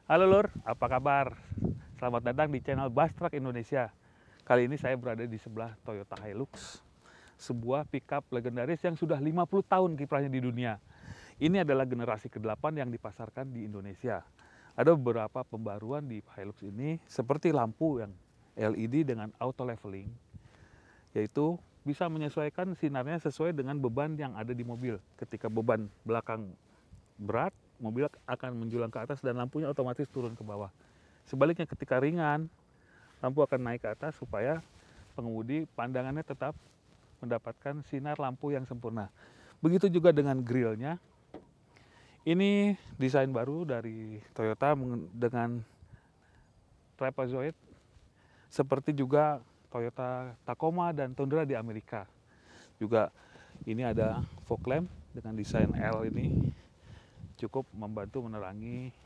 Halo Lur, apa kabar? Selamat datang di channel Bastrak Indonesia. Kali ini saya berada di sebelah Toyota Hilux, sebuah pickup legendaris yang sudah 50 tahun kiprahnya di dunia. Ini adalah generasi ke-8 yang dipasarkan di Indonesia. Ada beberapa pembaruan di Hilux ini, seperti lampu yang LED dengan auto leveling, yaitu bisa menyesuaikan sinarnya sesuai dengan beban yang ada di mobil. Ketika beban belakang berat, mobil akan menjulang ke atas dan lampunya otomatis turun ke bawah. Sebaliknya ketika ringan, lampu akan naik ke atas supaya pengemudi pandangannya tetap mendapatkan sinar lampu yang sempurna. Begitu juga dengan grillnya. Ini desain baru dari Toyota dengan trapezoid, seperti juga Toyota Tacoma dan Tundra di Amerika. Juga ini ada fog lamp dengan desain L ini, cukup membantu menerangi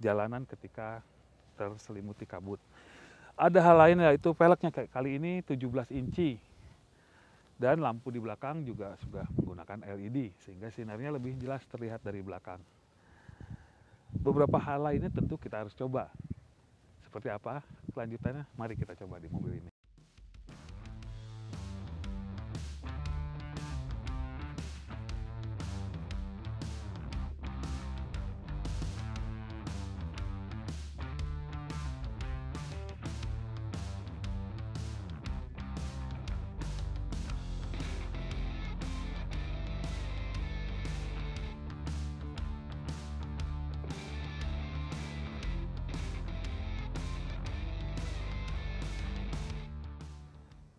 jalanan ketika terselimuti kabut. Ada hal lain, yaitu velgnya kali ini 17 inci dan lampu di belakang juga sudah menggunakan LED sehingga sinarnya lebih jelas terlihat dari belakang. Beberapa hal lainnya tentu kita harus coba. Seperti apa kelanjutannya? Mari kita coba di mobil ini.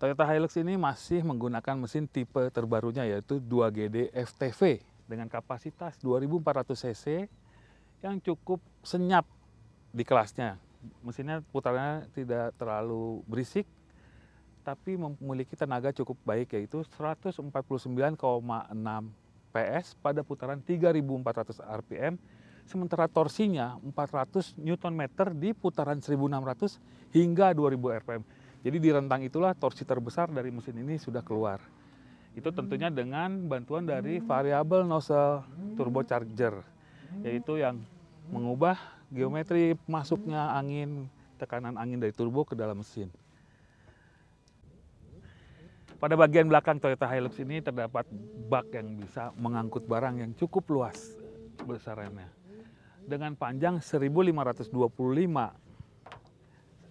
Toyota Hilux ini masih menggunakan mesin tipe terbarunya, yaitu 2GD FTV dengan kapasitas 2400 cc yang cukup senyap di kelasnya. Mesinnya putarannya tidak terlalu berisik, tapi memiliki tenaga cukup baik, yaitu 149,6 PS pada putaran 3400 rpm, sementara torsinya 400 Nm di putaran 1600 hingga 2000 rpm. Jadi di rentang itulah torsi terbesar dari mesin ini sudah keluar. Itu tentunya dengan bantuan dari variabel nozzle turbocharger, yaitu yang mengubah geometri masuknya angin, tekanan angin dari turbo ke dalam mesin. Pada bagian belakang Toyota Hilux ini terdapat bak yang bisa mengangkut barang yang cukup luas besarannya. Dengan panjang 1525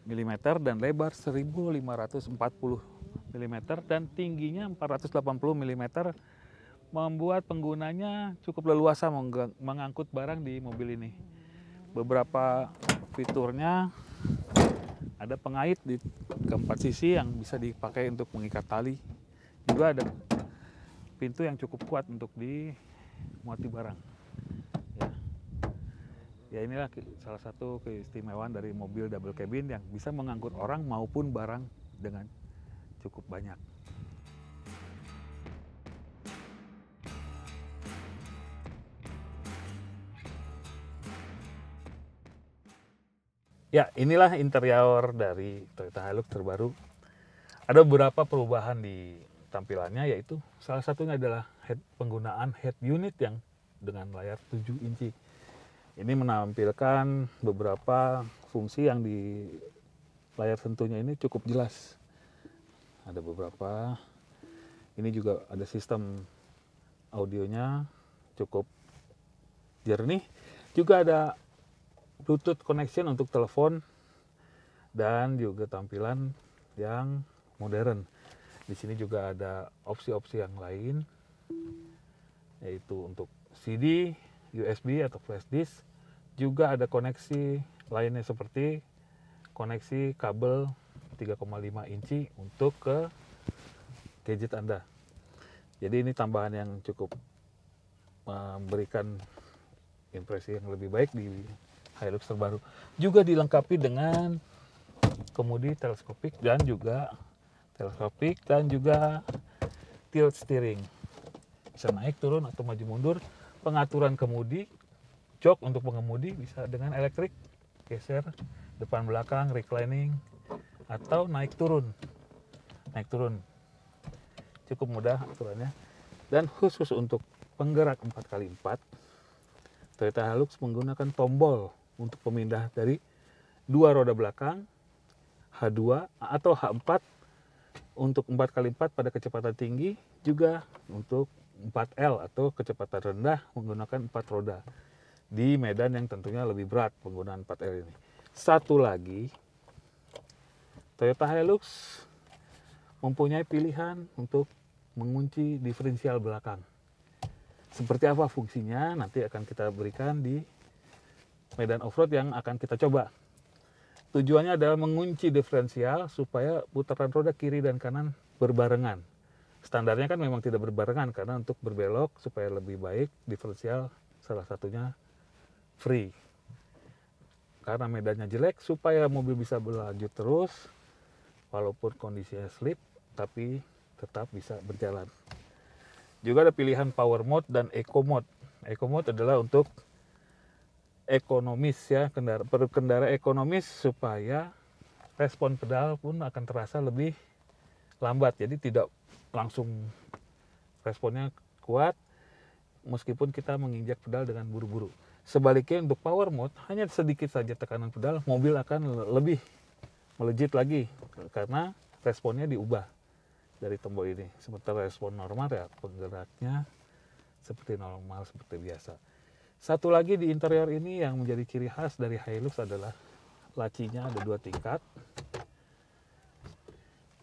mm dan lebar 1540 mm dan tingginya 480 mm, membuat penggunanya cukup leluasa mengangkut barang di mobil ini. Beberapa fiturnya, ada pengait di keempat sisi yang bisa dipakai untuk mengikat tali. Juga ada pintu yang cukup kuat untuk dimuati barang. Ya inilah salah satu keistimewaan dari mobil double cabin yang bisa mengangkut orang maupun barang dengan cukup banyak. Ya, inilah interior dari Toyota Hilux terbaru. Ada beberapa perubahan di tampilannya, yaitu salah satunya adalah penggunaan head unit yang dengan layar 7 inci. Ini menampilkan beberapa fungsi yang di layar sentuhnya ini cukup jelas. Ada beberapa. Ini juga ada sistem audionya cukup jernih. Juga ada Bluetooth connection untuk telepon dan juga tampilan yang modern. Di sini juga ada opsi-opsi yang lain, yaitu untuk CD, USB atau flash disk. Juga ada koneksi lainnya seperti koneksi kabel 3,5 inci untuk ke gadget Anda. Jadi ini tambahan yang cukup memberikan impresi yang lebih baik di Hilux terbaru. Juga dilengkapi dengan kemudi teleskopik dan juga tilt steering. Bisa naik turun atau maju mundur. Pengaturan kemudi, jok untuk pengemudi bisa dengan elektrik, geser depan belakang, reclining, atau naik turun. Cukup mudah aturannya. Dan khusus untuk penggerak 4x4, Toyota Hilux menggunakan tombol untuk pemindah dari dua roda belakang H2 atau H4 untuk 4x4 pada kecepatan tinggi, juga untuk 4L atau kecepatan rendah menggunakan 4 roda di medan yang tentunya lebih berat penggunaan 4L ini. Satu lagi, Toyota Hilux mempunyai pilihan untuk mengunci diferensial belakang. Seperti apa fungsinya nanti akan kita berikan di medan off-road yang akan kita coba. Tujuannya adalah mengunci diferensial supaya putaran roda kiri dan kanan berbarengan. Standarnya kan memang tidak berbarengan karena untuk berbelok supaya lebih baik diferensial salah satunya free. Karena medannya jelek supaya mobil bisa berlanjut terus walaupun kondisinya slip tapi tetap bisa berjalan. Juga ada pilihan power mode dan eco mode. Eco mode adalah untuk ekonomis ya, kendara ekonomis supaya respon pedal pun akan terasa lebih lambat. Jadi tidak langsung responnya kuat meskipun kita menginjak pedal dengan buru-buru. Sebaliknya untuk power mode hanya sedikit saja tekanan pedal, mobil akan lebih melejit lagi karena responnya diubah dari tombol ini. Sementara respon normal ya penggeraknya seperti normal, seperti biasa. Satu lagi di interior ini yang menjadi ciri khas dari Hilux adalah lacinya ada 2 tingkat.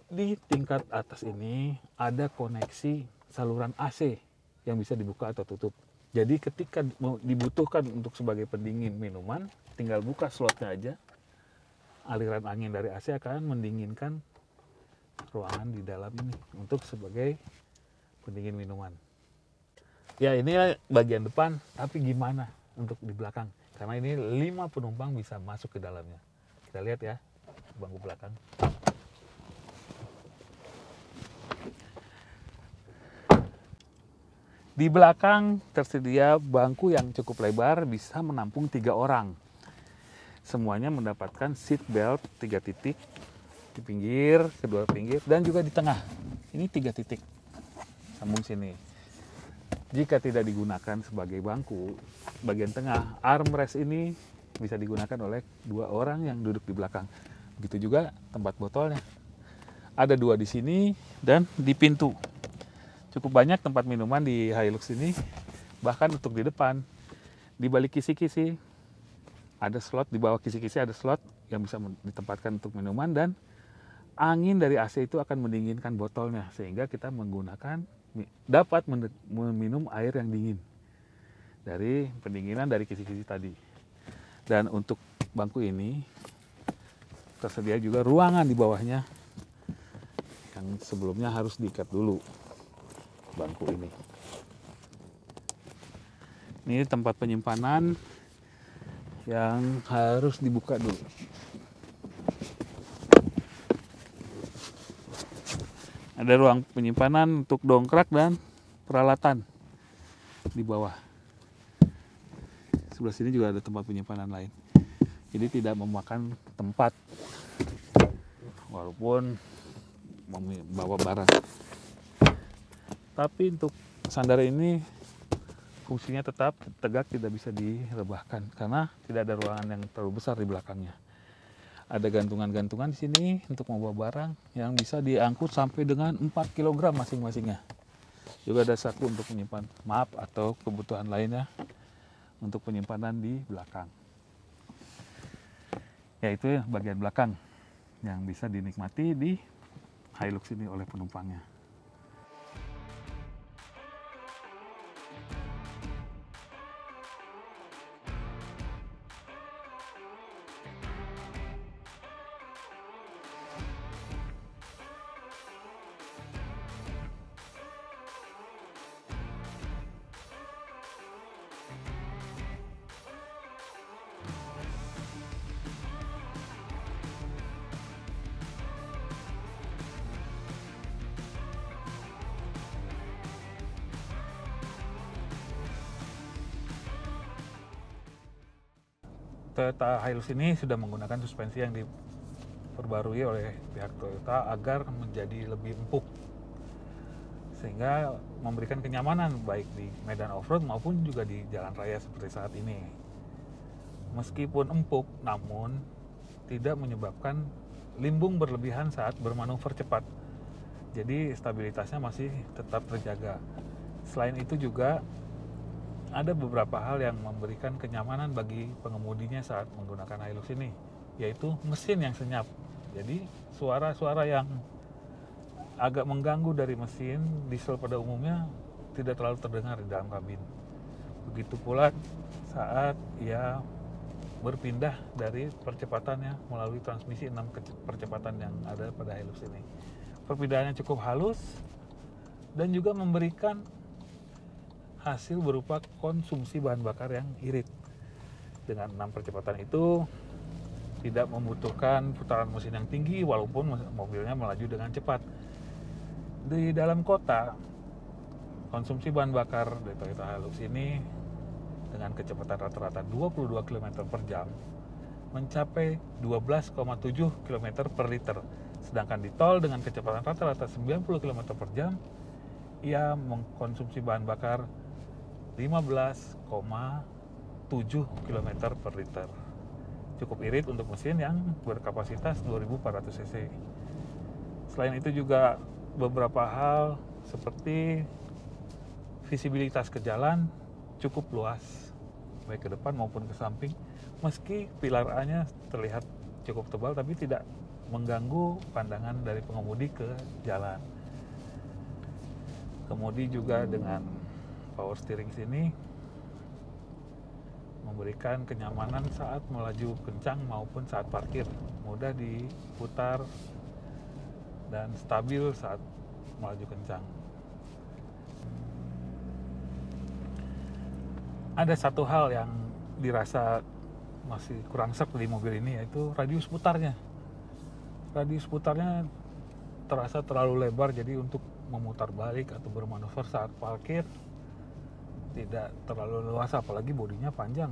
Di tingkat atas ini ada koneksi saluran AC yang bisa dibuka atau tutup. Jadi ketika dibutuhkan untuk sebagai pendingin minuman, tinggal buka slotnya aja. Aliran angin dari AC akan mendinginkan ruangan di dalam ini untuk sebagai pendingin minuman. Ya ini bagian depan, tapi gimana untuk di belakang? Karena ini 5 penumpang bisa masuk ke dalamnya. Kita lihat ya, bangku belakang. Di belakang tersedia bangku yang cukup lebar, bisa menampung 3 orang. Semuanya mendapatkan seat belt 3 titik di pinggir, kedua pinggir, dan juga di tengah. Ini 3 titik, sambung sini. Jika tidak digunakan sebagai bangku, bagian tengah armrest ini bisa digunakan oleh 2 orang yang duduk di belakang. Begitu juga tempat botolnya. Ada 2 di sini dan di pintu. Cukup banyak tempat minuman di Hilux ini, bahkan untuk di depan. Di balik kisi-kisi ada slot, di bawah kisi-kisi ada slot yang bisa ditempatkan untuk minuman, dan angin dari AC itu akan mendinginkan botolnya sehingga kita dapat meminum air yang dingin dari pendinginan dari kisi-kisi tadi. Dan untuk bangku ini tersedia juga ruangan di bawahnya yang sebelumnya harus diikat dulu bangku ini. Ini tempat penyimpanan yang harus dibuka dulu. Ada ruang penyimpanan untuk dongkrak dan peralatan di bawah. Sebelah sini juga ada tempat penyimpanan lain. Jadi tidak memakan tempat walaupun membawa barang. Tapi untuk sandar ini fungsinya tetap tegak, tidak bisa direbahkan karena tidak ada ruangan yang terlalu besar di belakangnya. Ada gantungan-gantungan di sini untuk membawa barang yang bisa diangkut sampai dengan 4 kg masing-masingnya. Juga ada saku untuk menyimpan map atau kebutuhan lainnya untuk penyimpanan di belakang. Yaitu bagian belakang yang bisa dinikmati di Hilux ini oleh penumpangnya. Toyota Hilux ini sudah menggunakan suspensi yang diperbarui oleh pihak Toyota agar menjadi lebih empuk, sehingga memberikan kenyamanan baik di medan off-road maupun juga di jalan raya seperti saat ini. meskipun empuk, namun tidak menyebabkan limbung berlebihan saat bermanuver cepat. Jadi stabilitasnya masih tetap terjaga. Selain itu juga ada beberapa hal yang memberikan kenyamanan bagi pengemudinya saat menggunakan Hilux ini, yaitu mesin yang senyap. Jadi suara-suara yang agak mengganggu dari mesin diesel pada umumnya tidak terlalu terdengar di dalam kabin. Begitu pula saat ia berpindah dari percepatannya melalui transmisi 6 percepatan yang ada pada Hilux ini. Perpindahannya cukup halus dan juga memberikan hasil berupa konsumsi bahan bakar yang irit. Dengan 6 percepatan itu tidak membutuhkan putaran mesin yang tinggi walaupun mobilnya melaju dengan cepat. Di dalam kota, konsumsi bahan bakar dari Toyota Hilux ini dengan kecepatan rata-rata 22 km per jam mencapai 12,7 km per liter. Sedangkan di tol dengan kecepatan rata-rata 90 km per jam, ia mengkonsumsi bahan bakar 15,7 km per liter. Cukup irit untuk mesin yang berkapasitas 2400 cc. Selain itu juga beberapa hal seperti visibilitas ke jalan cukup luas, baik ke depan maupun ke samping. Meski pilar A-nya terlihat cukup tebal, tapi tidak mengganggu pandangan dari pengemudi ke jalan. Kemudi juga dengan power steering sini memberikan kenyamanan saat melaju kencang maupun saat parkir, mudah diputar dan stabil saat melaju kencang. Ada satu hal yang dirasa masih kurang serp di mobil ini, yaitu radius putarnya. Radius putarnya terasa terlalu lebar, jadi untuk memutar balik atau bermanuver saat parkir tidak terlalu luas, apalagi bodinya panjang,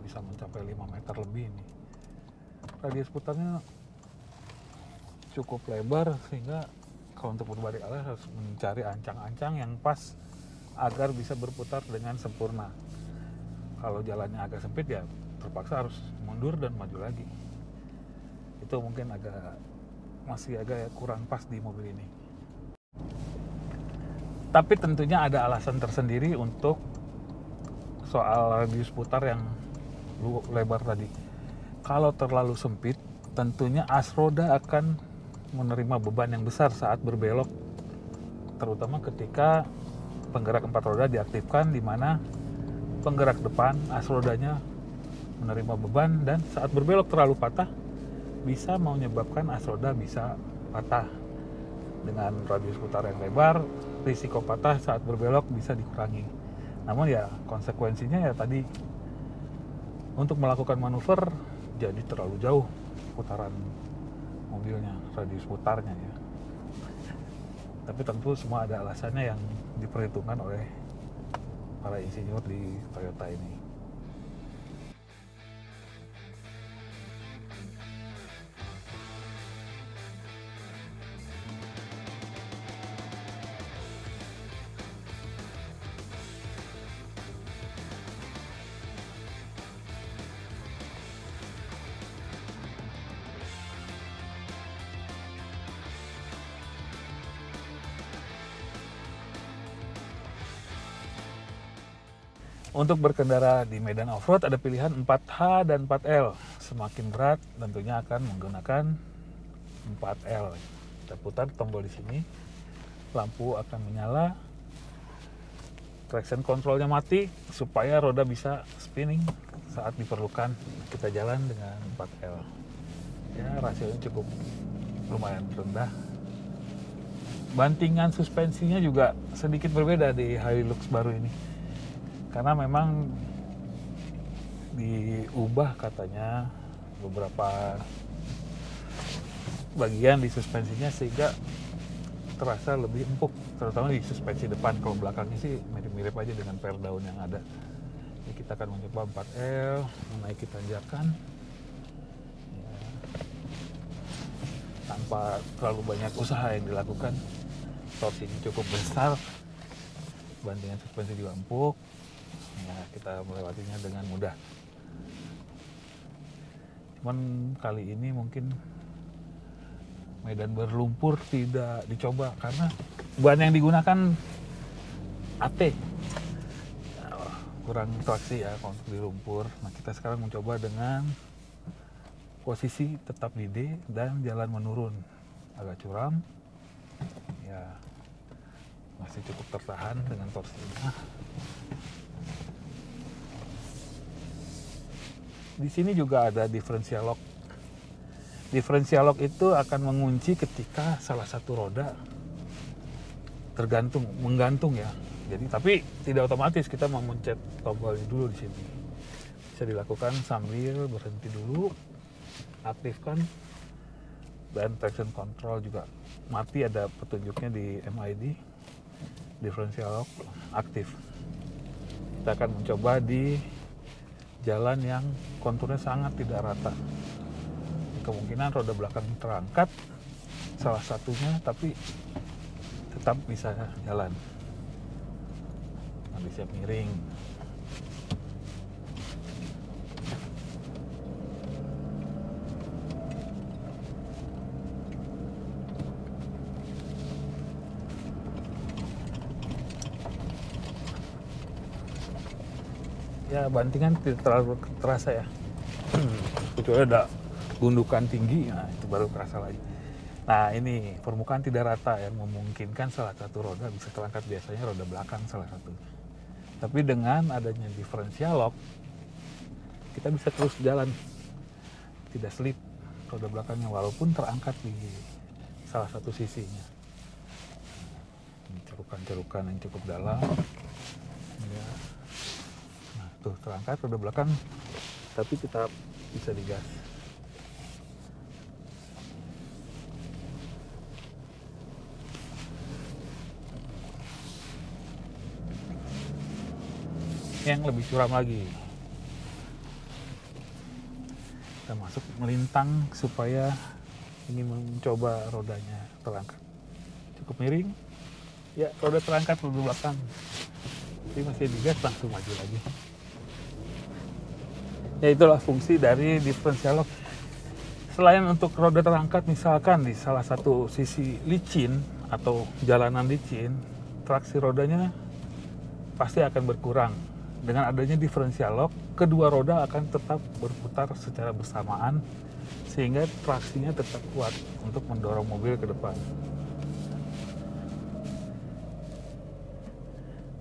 bisa mencapai 5 meter lebih ini. Radius putarnya cukup lebar sehingga kalau untuk berbalik arah harus mencari ancang-ancang yang pas agar bisa berputar dengan sempurna. Kalau jalannya agak sempit ya terpaksa harus mundur dan maju lagi. Itu mungkin masih agak kurang pas di mobil ini. Tapi tentunya ada alasan tersendiri untuk soal radius putar yang lebar tadi. Kalau terlalu sempit, tentunya as roda akan menerima beban yang besar saat berbelok, terutama ketika penggerak 4 roda diaktifkan, di mana penggerak depan as rodanya menerima beban, dan saat berbelok terlalu patah bisa menyebabkan as roda bisa patah. Dengan radius putar yang lebar, risiko patah saat berbelok bisa dikurangi. Namun ya konsekuensinya ya tadi, untuk melakukan manuver jadi terlalu jauh putaran mobilnya, radius putarnya ya. Tapi tentu semua ada alasannya yang diperhitungkan oleh para insinyur di Toyota ini. Untuk berkendara di medan off-road ada pilihan 4H dan 4L. Semakin berat tentunya akan menggunakan 4L. Kita putar tombol di sini, lampu akan menyala, traction controlnya mati supaya roda bisa spinning saat diperlukan. Kita jalan dengan 4L. Ya, rasionya cukup lumayan rendah. Bantingan suspensinya juga sedikit berbeda di Hilux baru ini, karena memang diubah katanya beberapa bagian di suspensinya sehingga terasa lebih empuk, terutama di suspensi depan. Kalau belakangnya sih mirip-mirip aja dengan per daun yang ada. Jadi kita akan mencoba 4L, menaiki tanjakan ya, tanpa terlalu banyak usaha yang dilakukan. Torsinya cukup besar, bantingan suspensi juga empuk. Ya, kita melewatinya dengan mudah. Cuman kali ini mungkin medan berlumpur tidak dicoba karena ban yang digunakan AT. Kurang traksi ya kalau untuk di lumpur. Nah, kita sekarang mencoba dengan posisi tetap di D dan jalan menurun. Agak curam. Ya, masih cukup tertahan dengan torsinya. Di sini juga ada differential lock. Differential lock itu akan mengunci ketika salah satu roda menggantung ya. Jadi tapi tidak otomatis, kita memencet tombolnya dulu di sini. Bisa dilakukan sambil berhenti dulu, aktifkan, dan traction control juga mati, ada petunjuknya di MID. Differential lock aktif. Kita akan mencoba di jalan yang konturnya sangat tidak rata. Kemungkinan roda belakang terangkat salah satunya, tapi tetap bisa jalan. Nanti siap miring. Ya, bantingan tidak terlalu terasa ya. Kecuali ada gundukan tinggi, nah itu baru kerasa lagi. Nah, ini permukaan tidak rata yang memungkinkan salah satu roda bisa terangkat, biasanya roda belakang salah satunya. Tapi dengan adanya differential lock, kita bisa terus jalan, tidak slip roda belakangnya walaupun terangkat di salah satu sisinya. Ini cerukan-cerukan yang cukup dalam. Ya. Nah, tuh terangkat roda belakang, tapi tetap bisa digas. Yang lebih curam lagi, kita masuk melintang supaya ingin mencoba rodanya terangkat. Cukup miring, ya roda terangkat roda belakang, jadi masih digas langsung maju lagi. Ya, itulah fungsi dari differential lock. Selain untuk roda terangkat, misalkan di salah satu sisi licin atau jalanan licin, traksi rodanya pasti akan berkurang. Dengan adanya differential lock, kedua roda akan tetap berputar secara bersamaan sehingga traksinya tetap kuat untuk mendorong mobil ke depan.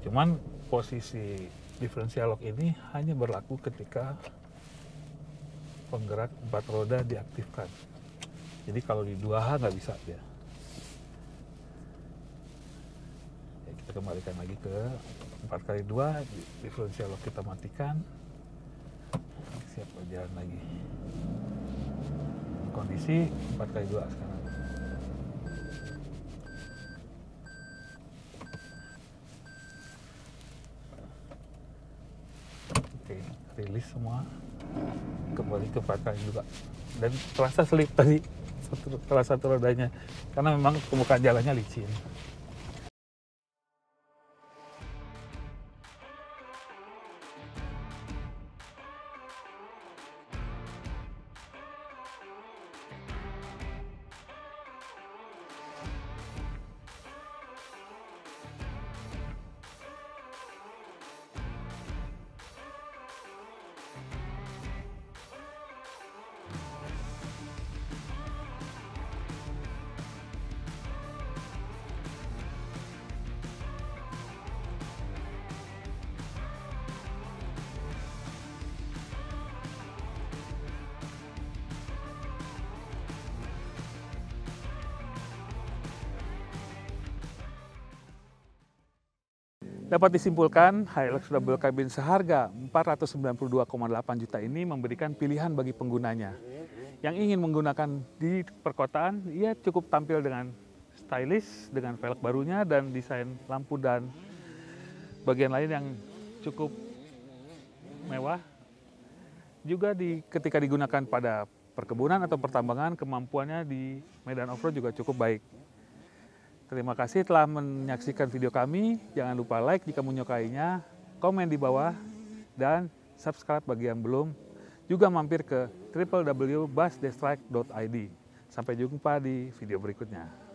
Cuman posisi differential lock ini hanya berlaku ketika penggerak 4 roda diaktifkan. Jadi kalau di 2H nggak bisa dia. Ya, kita kembalikan lagi ke 4x2, differential lock kita matikan, siap berjalan lagi. Kondisi 4x2 sekarang. Oke, rilis semua, kembali ke 4x2. Dan terasa slip tadi salah satu rodanya, karena memang permukaan jalannya licin. Dapat disimpulkan, Hilux double cabin seharga 492,8 juta ini memberikan pilihan bagi penggunanya. Yang ingin menggunakan di perkotaan, ia cukup tampil dengan stylish, dengan velg barunya dan desain lampu dan bagian lain yang cukup mewah. Juga ketika digunakan pada perkebunan atau pertambangan, kemampuannya di medan off-road juga cukup baik. Terima kasih telah menyaksikan video kami. Jangan lupa like jika menyukainya, komen di bawah, dan subscribe bagi yang belum. juga mampir ke www.busdestrike.id. Sampai jumpa di video berikutnya.